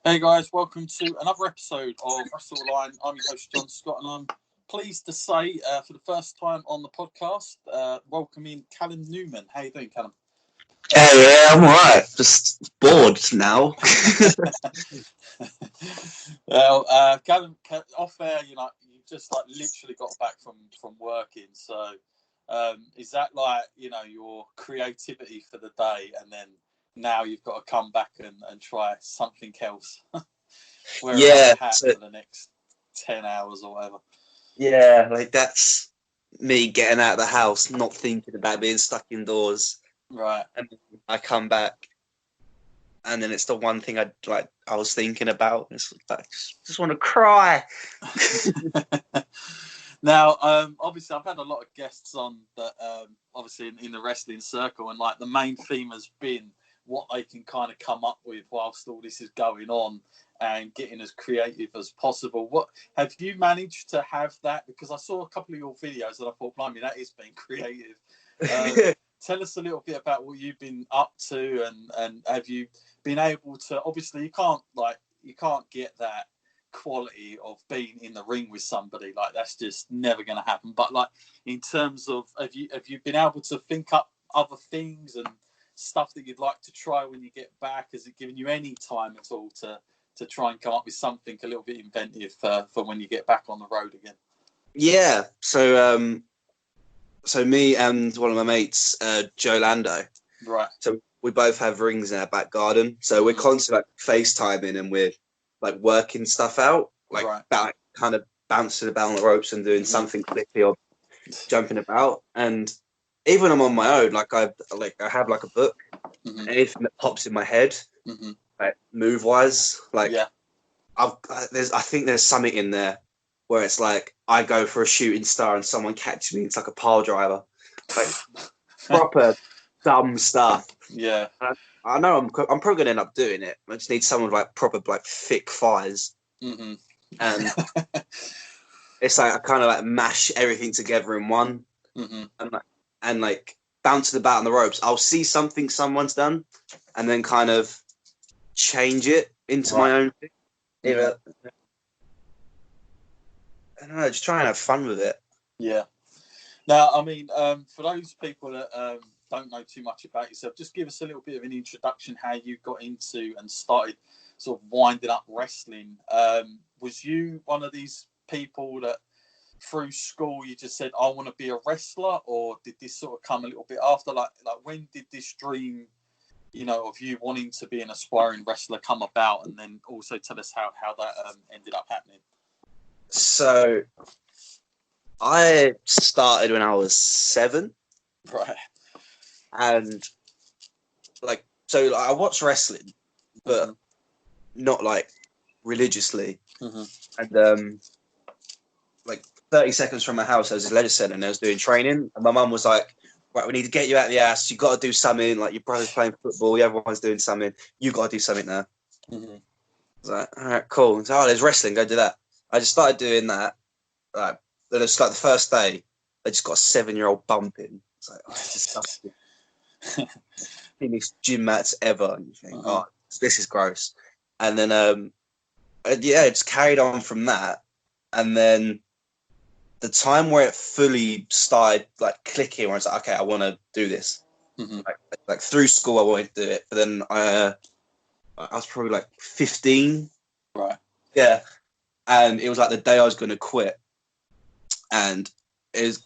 Hey guys, welcome to another episode of WrestleLine. I'm your host John Scott, and I'm pleased to say for the first time on the podcast, welcoming Callum Newman. How you doing, Callum? Yeah, I'm alright. Just bored now. Well, Callum, off air, you just literally got back from working. So, is that your creativity for the day, and then now you've got to come back and try something else? Wear a hat for the next 10 hours or whatever. Yeah, that's me getting out of the house, not thinking about being stuck indoors. Right. And I come back, and then it's the one thing I was thinking about. It's like, just want to cry. Now, obviously, I've had a lot of guests on that, obviously in the wrestling circle, and the main theme has been what they can kind of come up with whilst all this is going on and getting as creative as possible. What have you managed to have that? Because I saw a couple of your videos and I thought, blimey, that is being creative. Tell us a little bit about what you've been up to, and have you been able to? Obviously, you can't get that quality of being in the ring with somebody. That's just never going to happen. But in terms of, have you been able to think up other things and stuff that you'd like to try when you get back? Has it given you any time at all to try and come up with something a little bit inventive for when you get back on the road again? Yeah. So me and one of my mates, Joe Lando. Right. So we both have rings in our back garden. So we're constantly FaceTiming, and we're working stuff out, kind of bouncing about on the ropes and doing something quickly or jumping about. And even when I'm on my own, I have a book, anything that pops in my head, move wise, I think there's something in there where it's I go for a shooting star and someone catches me. It's like a pile driver, proper dumb stuff. Yeah, I know I'm probably gonna end up doing it. I just need someone with proper thick thighs, and it's I kind of mash everything together in one, and bouncing about on the ropes. I'll see something someone's done, and then kind of change it into my own thing. I don't know, just try and have fun with it. Yeah. Now, I mean, for those people that don't know too much about yourself, just give us a little bit of an introduction how you got into and started sort of winding up wrestling. Was you one of these people that through school you just said, I want to be a wrestler, or did this sort of come a little bit after? When did this dream, of you wanting to be an aspiring wrestler come about? And then also tell us how that ended up happening. So I started when I was 7. Right. And I watched wrestling, but not religiously. And 30 seconds from my house, there was this leisure centre and I was doing training. And my mum was like, right, we need to get you out of the ass. You got to do something. Your brother's playing football. Everyone's doing something. You got to do something now. I was like, all right, cool. So, there's wrestling. Go do that. I just started doing that. Then it's the first day, I just got a 7-year-old bumping. It's it's disgusting. Biggest gym mats ever. And you think, this is gross. And then, it's carried on from that. And then the time where it fully started clicking, where it's okay, I want to do this. Through school, I wanted to do it. But then I was probably 15. Right. Yeah. And it was the day I was going to quit. And I was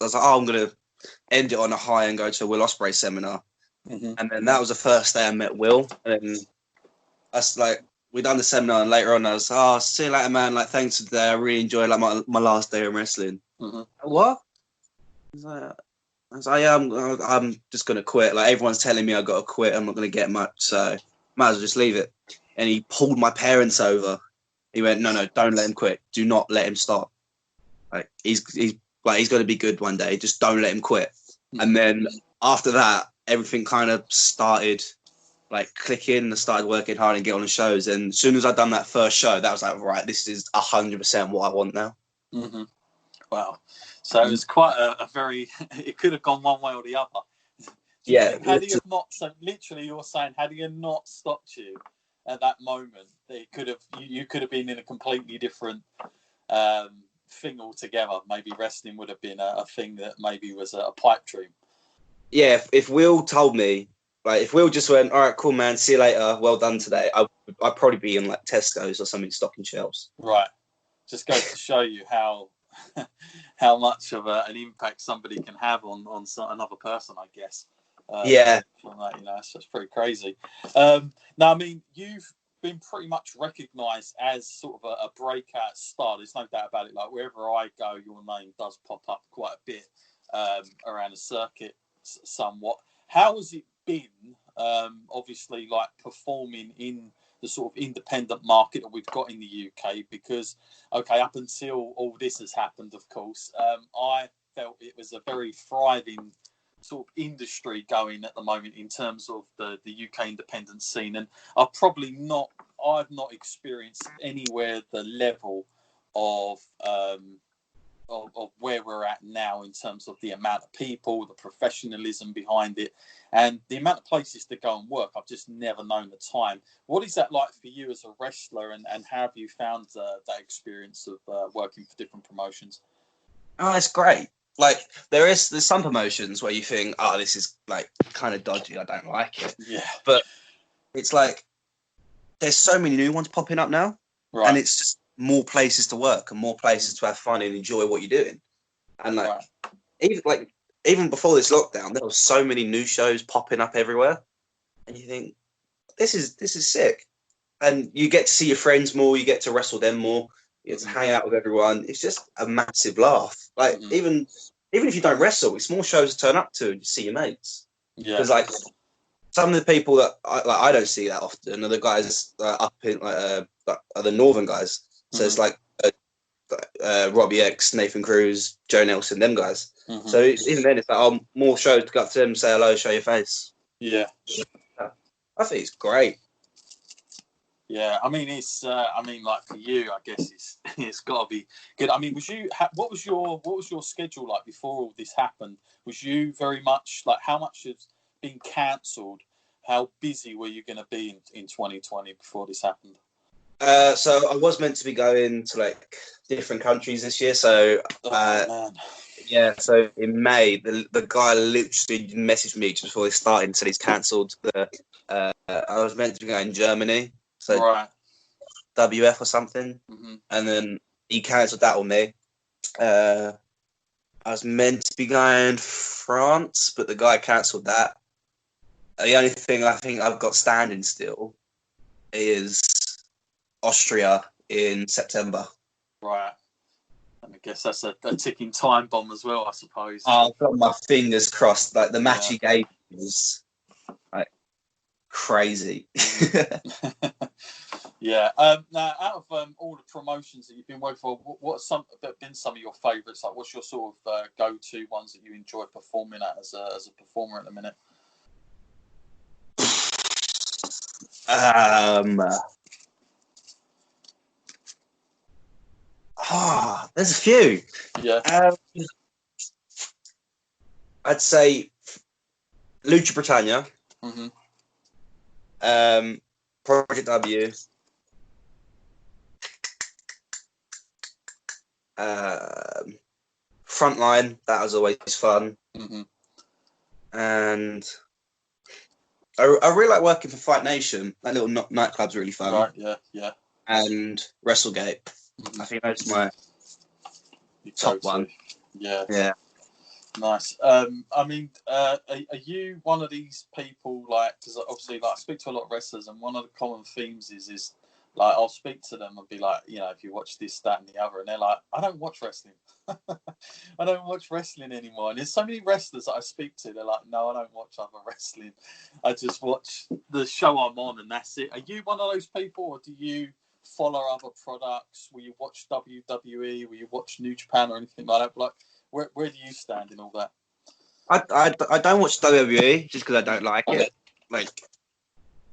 like, I'm going to end it on a high and go to a Will Ospreay seminar. And then that was the first day I met Will. And then we done the seminar, and later on I was, see you later, man. Thanks for today. I really enjoyed my last day of wrestling. What? I was like, yeah, I'm just going to quit. Everyone's telling me I got to quit. I'm not going to get much. So might as well just leave it. And he pulled my parents over. He went, no, don't let him quit. Do not let him stop. He's going to be good one day. Just don't let him quit. And then after that, everything kind of started clicking, and I started working hard and get on the shows. And as soon as I'd done that first show, that was right, this is 100% what I want now. Wow. So it was quite a very, it could have gone one way or the other. Do you think had he have not, so literally you're saying, had he not stopped you at that moment, it could have, you could have been in a completely different thing altogether. Maybe wrestling would have been a thing that maybe was a pipe dream. Yeah, if Will told me, like, if Will just went, all right, cool, man, see you later, well done today, I'd probably be in, like, Tesco's or something, stocking shelves. Right. Just goes to show you how how much of an impact somebody can have on another person, I guess. Yeah. From that, it's just pretty crazy. Now, I mean, you've been pretty much recognised as sort of a breakout star. There's no doubt about it. Like, wherever I go, your name does pop up quite a bit around the circuit somewhat. How has it been, obviously, like, performing in the sort of independent market that we've got in the UK? Because, okay, up until all this has happened, of course, I felt it was a very thriving sort of industry going at the moment in terms of the UK independent scene. And I've not experienced anywhere the level of where we're at now in terms of the amount of people, the professionalism behind it, and the amount of places to go and work. I've just never known the time. What is that like for you as a wrestler, and how have you found that experience of working for different promotions? Oh, it's great. Like, there's some promotions where you think, oh, this is, like, kind of dodgy, I don't like it. Yeah. But it's like, there's so many new ones popping up now. Right. And it's just more places to work and more places to have fun and enjoy what you're doing. And, like, even before this lockdown, there were so many new shows popping up everywhere. And you think, this is sick. And you get to see your friends more, you get to wrestle them more. You get to hang out with everyone. It's just a massive laugh. Like, even if you don't wrestle, it's more shows to turn up to and see your mates. Yeah. Because, like, some of the people that I don't see that often are the guys up in are the northern guys. So it's like Robbie X, Nathan Cruz, Joe Nelson, them guys. So even then, it's like, more shows to go up to them, say hello, show your face. Yeah, I think it's great. Yeah, I mean, it's. Like, for you, I guess it's got to be good. I mean, what was your schedule like before all this happened? Was you very much like, how much has been cancelled? How busy were you going to be in 2020 before this happened? So I was meant to be going to, like, different countries this year. So man. Yeah, so in May, the guy literally messaged me just before he started and said he's cancelled. I was meant to be going to Germany. So WF or something, and then he cancelled that on me. I was meant to be going France, but the guy cancelled that. The only thing I think I've got standing still is Austria in September. Right. And I guess that's a ticking time bomb as well, I suppose. I've got my fingers crossed. Like, the match he gave was, like, crazy. Yeah. Now, out of all the promotions that you've been working for, what's been some of your favourites? Like, what's your sort of go-to ones that you enjoy performing at as a performer at the minute? There's a few. Yeah. I'd say Lucha Britannia. Project W. Frontline, that was always fun. And I really like working for Fight Nation. That little nightclub's really fun. Right, yeah. And WrestleGate. I think those are my top one. Yeah. Nice. I mean, are you one of these people, like, because obviously, like, I speak to a lot of wrestlers, and one of the common themes is like, I'll speak to them and be like, if you watch this, that, and the other, and they're like, I don't watch wrestling. I don't watch wrestling anymore. And there's so many wrestlers that I speak to, they're like, no, I don't watch other wrestling. I just watch the show I'm on, and that's it. Are you one of those people, or do you follow other products? Will you watch WWE? Will you watch New Japan or anything like that? Like, where do you stand in all that? I don't watch WWE just because I don't like it. Like,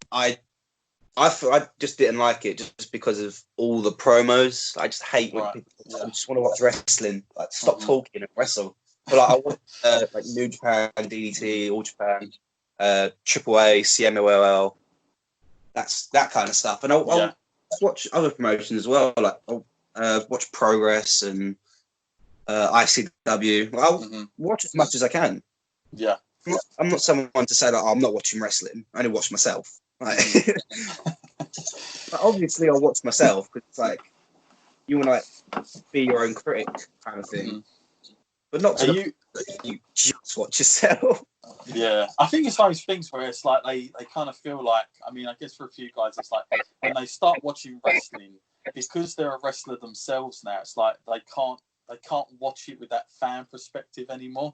I just didn't like it just because of all the promos. I just hate when people. I just want to watch wrestling. Like, stop talking and wrestle. But like, I want like New Japan, DDT, All Japan. AAA, CMLL, that's that kind of stuff. And I'll watch other promotions as well, like I'll watch Progress and ICW. I'll watch as much as I can. Yeah. I'm not someone to say that I'm not watching wrestling. I only watch myself. Like, but obviously, I'll watch myself because it's like you want to be your own critic kind of thing. But not to you just watch yourself. Yeah, I think it's one of those things where it's like they kind of feel like, I mean, I guess for a few guys, it's like when they start watching wrestling, because they're a wrestler themselves now, it's like they can't watch it with that fan perspective anymore,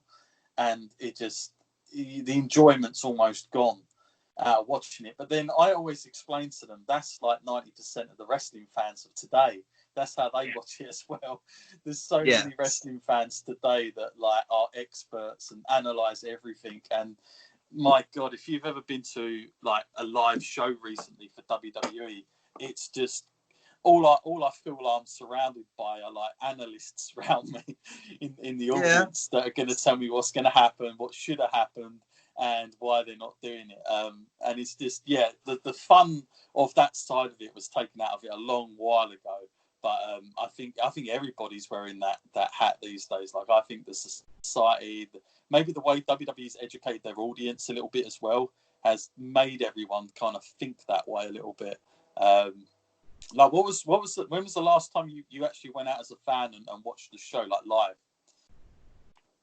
and it just the enjoyment's almost gone watching it. But then I always explain to them that's like 90% of the wrestling fans of today. That's how they watch it as well. There's so many wrestling fans today that like are experts and analyze everything. And my God, if you've ever been to like a live show recently for WWE, it's just all I feel I'm surrounded by are like analysts around me in the audience that are going to tell me what's going to happen, what should have happened, and why they're not doing it. And it's just the fun of that side of it was taken out of it a long while ago. But I think everybody's wearing that hat these days. Like I think the society, maybe the way WWE's educated their audience a little bit as well, has made everyone kind of think that way a little bit. Like when was the last time you actually went out as a fan and watched the show like live?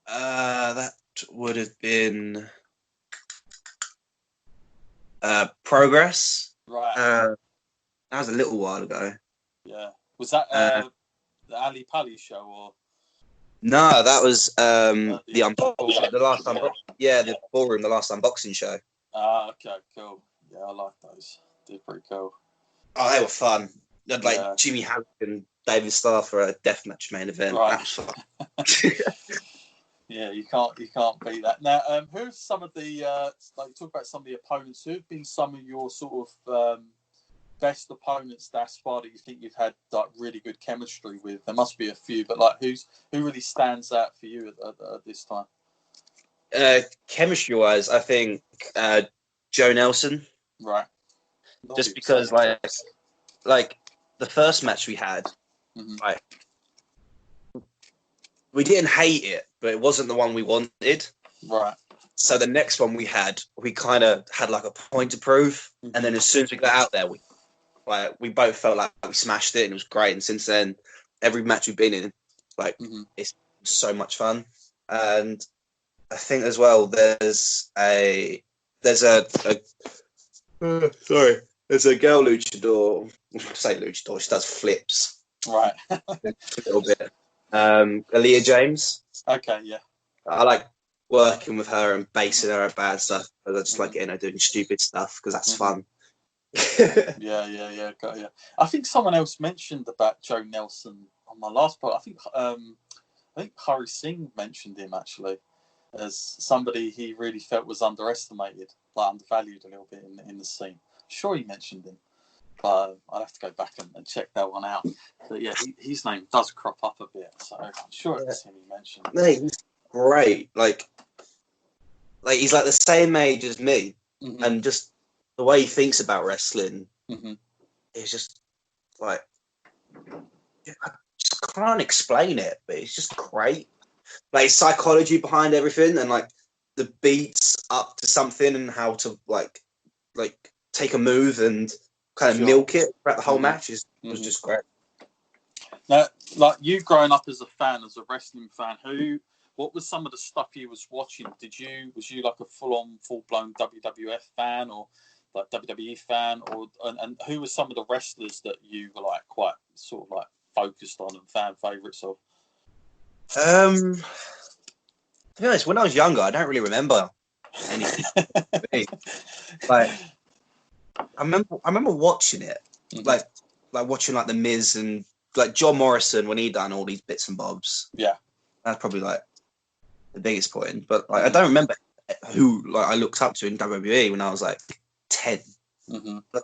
That would have been Progress. Right. That was a little while ago. Yeah. Was that the Ali Pali show or? No, that was the unboxing, the last the ballroom, the last unboxing show. Ah, okay, cool. Yeah, I like those. They're pretty cool. Oh, they were fun. They had like Jimmy Havoc and David Starr for a deathmatch main event. Right. That was fun. Yeah, you can't beat that. Now, who's some of the like talk about some of the opponents? Who've been some of your sort of best opponents thus far that you think you've had like really good chemistry with? There must be a few, but like who really stands out for you at this time? Chemistry wise, I think Joe Nelson. Right. Just because like the first match we had, like we didn't hate it, but it wasn't the one we wanted. Right. So the next one we had, we kind of had like a point to prove, and then as soon as we got out there, we both felt like we smashed it, and it was great. And since then, every match we've been in, like it's so much fun. And I think as well, there's a girl luchador. I say luchador, she does flips. Right. A little bit. Aaliyah James. Okay, yeah. I like working with her and basing her at bad stuff. I just like getting her doing stupid stuff because that's fun. Yeah, got you. I think someone else mentioned about Joe Nelson on my last part. I think Hari Singh mentioned him actually as somebody he really felt was underestimated, like undervalued a little bit in the scene. Sure, he mentioned him, but I'd have to go back and check that one out. But yeah, his name does crop up a bit, so I'm sure it's him he mentioned. Mate, he's great. Like he's like the same age as me, and just the way he thinks about wrestling is just like I just can't explain it, but it's just great. Like psychology behind everything, and like the beats up to something, and how to like take a move and kind of milk it throughout the whole match was just great. Now, like you growing up as a fan, as a wrestling fan, what was some of the stuff you was watching? Was you like a full-blown WWF fan or like WWE fan, and who were some of the wrestlers that you were like quite sort of like focused on and fan favorites of? To be honest, when I was younger, I don't really remember anything. Like I remember watching it, like watching like the Miz and like John Morrison when he done all these bits and bobs. Yeah, that's probably like the biggest point. But like I don't remember who like I looked up to in WWE when I was like 10. But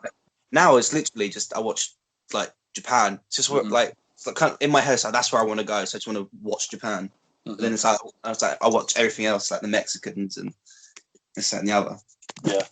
now it's literally just I watch like Japan. It's just like kind of in my head, so that's where I want to go. So I just want to watch Japan. But then it's like I watch everything else, like the Mexicans and this that, and the other. Yeah.